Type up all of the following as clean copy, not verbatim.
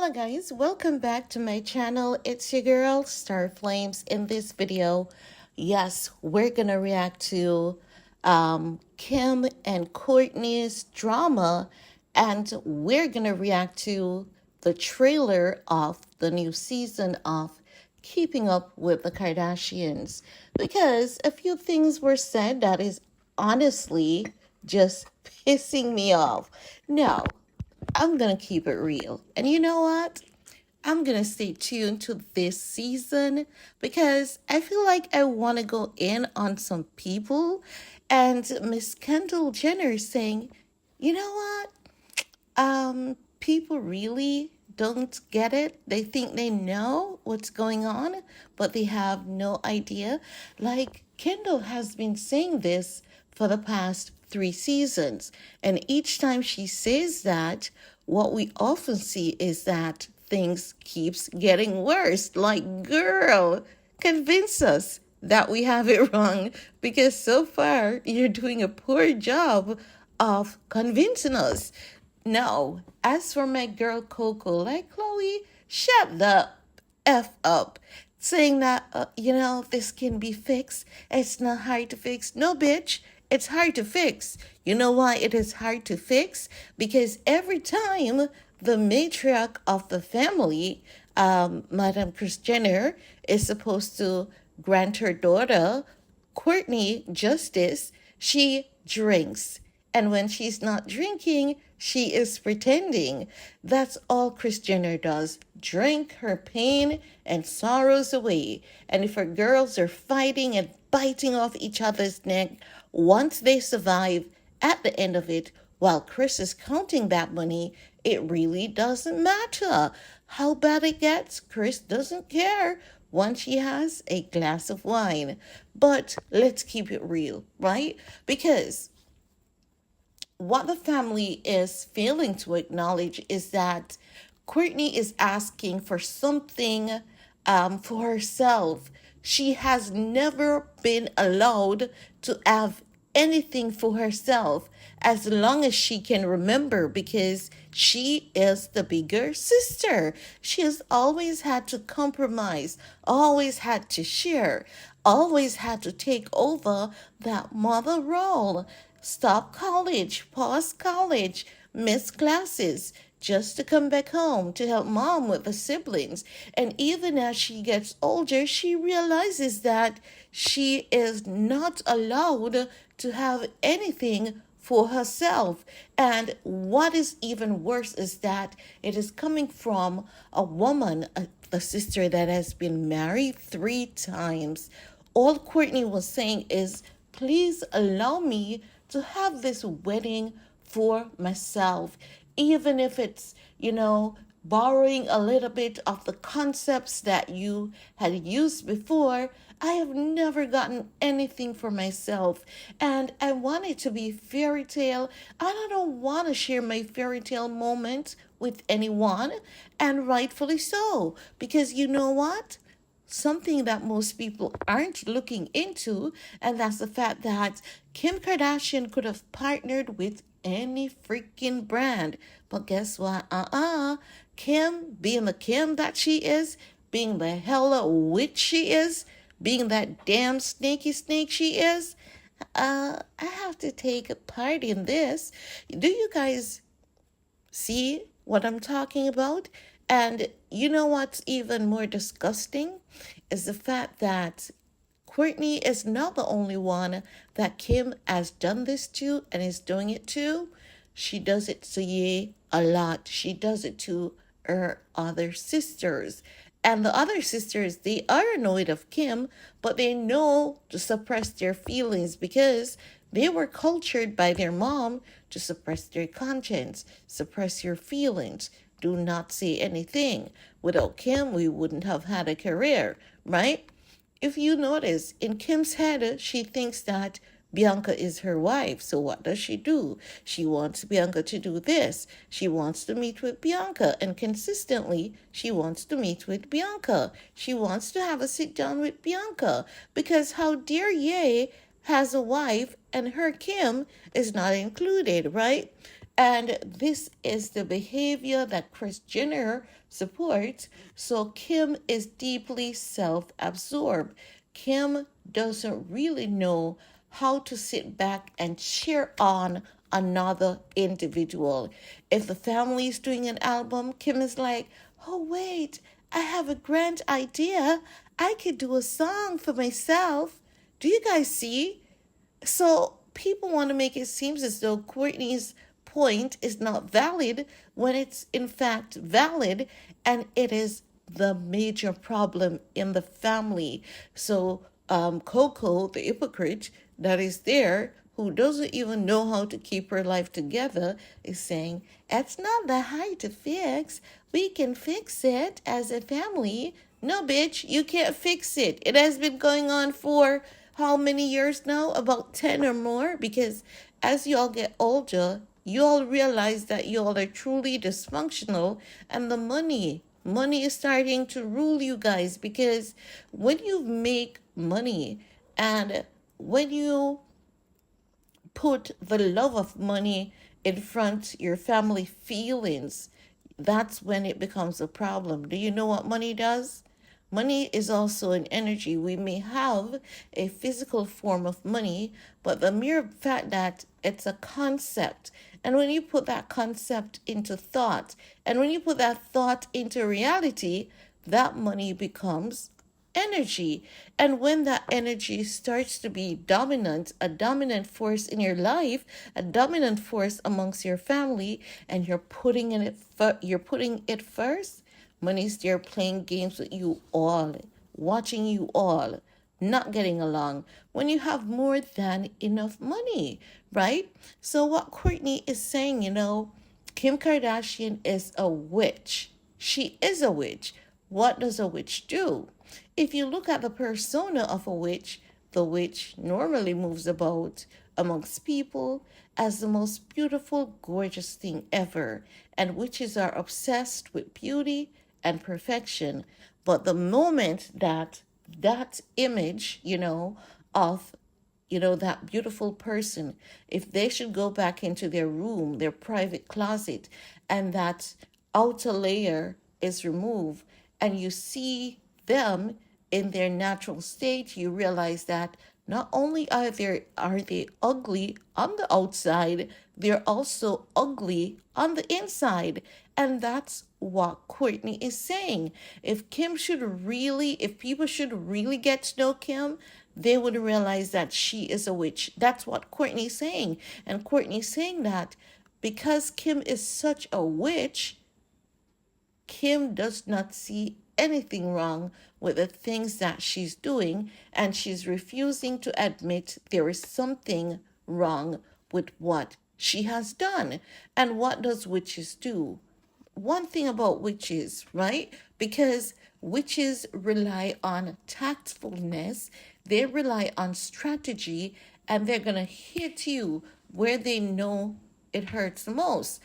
Hello guys, welcome back to my channel. It's your girl Star Flames. In this video, yes, we're gonna react to Kim and Kourtney's drama, and we're gonna react to the trailer of the new season of Keeping Up with the Kardashians, because a few things were said that is honestly just pissing me off. Now, I'm going to keep it real. And you know what? I'm going to stay tuned to this season because I feel like I want to go in on some people. And Miss Kendall Jenner is saying, you know what? People really don't get it. They think they know what's going on, but they have no idea. Like Kendall has been saying this for the past 3 seasons, and each time she says that, what we often see is that things keeps getting worse. Like, girl, convince us that we have it wrong, because so far you're doing a poor job of convincing us. No, as for my girl Coco, like Khloe, shut the F up. Saying that, this can be fixed. It's not hard to fix. No, bitch, it's hard to fix. You know why it is hard to fix? Because every time the matriarch of the family, Madam Kris Jenner, is supposed to grant her daughter, Kourtney, justice, she drinks. And when she's not drinking, she is pretending. That's all Kris Jenner does. Drink her pain and sorrows away. And if her girls are fighting and biting off each other's neck, once they survive, at the end of it, while Kris is counting that money, it really doesn't matter how bad it gets. Kris doesn't care once she has a glass of wine. But let's keep it real, right? Because what the family is failing to acknowledge is that Kourtney is asking for something for herself. She has never been allowed to have anything for herself as long as she can remember, because she is the bigger sister. She has always had to compromise, always had to share, always had to take over that mother role. Stop college, pause college, miss classes, just to come back home to help mom with the siblings. And even as she gets older, she realizes that she is not allowed to have anything for herself. And what is even worse is that it is coming from a woman, the sister that has been married 3 times. All Kourtney was saying is, please allow me to have this wedding for myself, even if it's, borrowing a little bit of the concepts that you had used before. I have never gotten anything for myself, and I want it to be fairy tale. I don't want to share my fairy tale moment with anyone, and rightfully so, because you know what? Something that most people aren't looking into, and that's the fact that Kim Kardashian could have partnered with any freaking brand. But guess what? Kim, being the Kim that she is, being the hella witch she is, being that damn snaky snake she is, I have to take a part in this. Do you guys see what I'm talking about? And you know what's even more disgusting is the fact that Kourtney is not the only one that Kim has done this to and is doing it to. She does it to Ye a lot. She does it to her other sisters. And the other sisters, they are annoyed of Kim, but they know to suppress their feelings because they were cultured by their mom to suppress their conscience, suppress your feelings. Do not say anything. Without Kim, we wouldn't have had a career, right? If you notice, in Kim's head, she thinks that Bianca is her wife. So what does she do? She wants Bianca to do this. She wants to meet with Bianca, and consistently she wants to meet with Bianca. She wants to have a sit down with Bianca, because how dare Ye has a wife and her Kim is not included, right? And this is the behavior that Kris Jenner supports. So Kim is deeply self absorbed. Kim doesn't really know how to sit back and cheer on another individual. If the family is doing an album, Kim is like, oh, wait, I have a grand idea. I could do a song for myself. Do you guys see? So people want to make it seem as though Kourtney's point is not valid when it's in fact valid, and it is the major problem in the family. So Coco, the hypocrite that is there, who doesn't even know how to keep her life together, is saying, it's not that hard to fix. We can fix it as a family. No, bitch, you can't fix it. It has been going on for how many years now? About 10 or more? Because as you all get older, you all realize that you all are truly dysfunctional, and the money is starting to rule you guys, because when you make money and when you put the love of money in front your family feelings, that's when it becomes a problem. Do you know what money does? Money is also an energy. We may have a physical form of money, but the mere fact that it's a concept, and when you put that concept into thought, and when you put that thought into reality, that money becomes energy. And when that energy starts to be dominant, a dominant force in your life, a dominant force amongst your family, and you're putting it first, money's there playing games with you all, watching you all, not getting along when you have more than enough money, right? So what Kourtney is saying, Kim Kardashian is a witch. She is a witch. What does a witch do? If you look at the persona of a witch, the witch normally moves about amongst people as the most beautiful, gorgeous thing ever. And witches are obsessed with beauty and perfection. But the moment that image, of that beautiful person, if they should go back into their room, their private closet, and that outer layer is removed, and you see them in their natural state, you realize that not only are they ugly on the outside, they're also ugly on the inside. And that's what Kourtney is saying. If people should really get to know Kim, they would realize that she is a witch. That's what Kourtney's saying. And Kourtney's saying that because Kim is such a witch, Kim does not see anything wrong with the things that she's doing, and she's refusing to admit there is something wrong with what she has done. And what does witches do? One thing about witches, right? Because witches rely on tactfulness, they rely on strategy, and they're going to hit you where they know it hurts the most.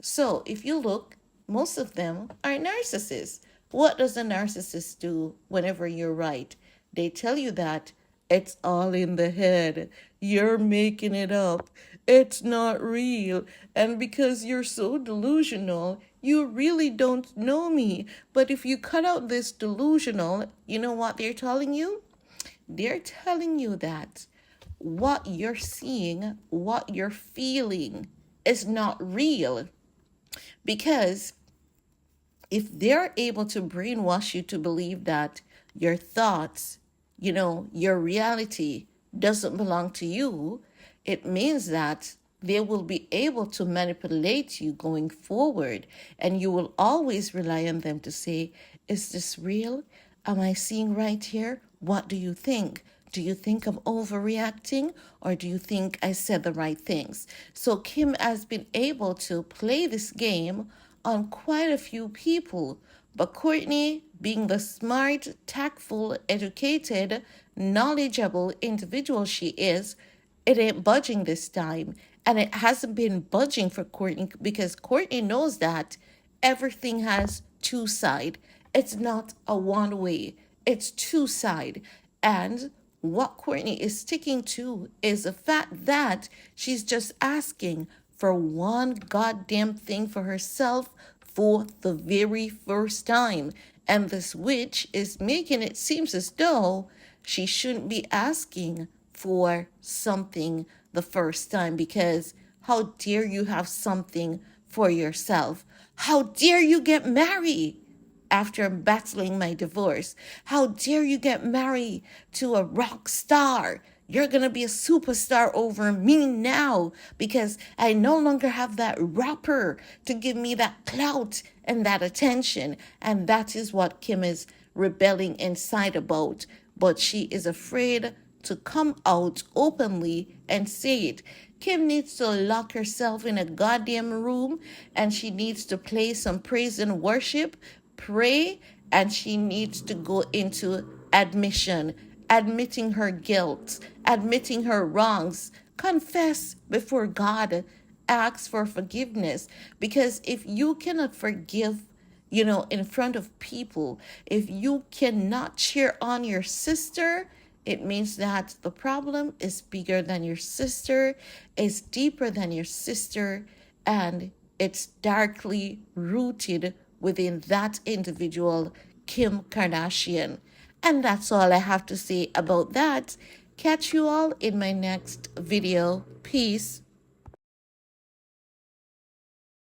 So if you look, most of them are narcissists. What does a narcissist do whenever you're right? They tell you that it's all in the head. You're making it up. It's not real. And because you're so delusional, you really don't know me. But if you cut out this delusional, you know what they're telling you? They're telling you that what you're seeing, what you're feeling is not real. Because if they're able to brainwash you to believe that your thoughts, your reality doesn't belong to you, it means that they will be able to manipulate you going forward. And you will always rely on them to say, is this real? Am I seeing right here? What do you think? Do you think I'm overreacting, or do you think I said the right things? So Kim has been able to play this game on quite a few people. But Kourtney, being the smart, tactful, educated, knowledgeable individual she is, it ain't budging this time. And it hasn't been budging for Kourtney, because Kourtney knows that everything has two sides. It's not a one way, it's two sides. And what Kourtney is sticking to is the fact that she's just asking for one goddamn thing for herself for the very first time. And this witch is making it seem as though she shouldn't be asking for something the first time, because how dare you have something for yourself? How dare you get married after battling my divorce? How dare you get married to a rock star? You're going to be a superstar over me now because I no longer have that rapper to give me that clout and that attention. And that is what Kim is rebelling inside about. But she is afraid to come out openly and say it. Kim needs to lock herself in a goddamn room, and she needs to play some praise and worship, pray, and she needs to go into admission, admitting her guilt, admitting her wrongs, confess before God, ask for forgiveness. Because if you cannot forgive, in front of people, if you cannot cheer on your sister, it means that the problem is bigger than your sister, is deeper than your sister, and it's darkly rooted within that individual, Kim Kardashian. And that's all I have to say about that. Catch you all in my next video. Peace.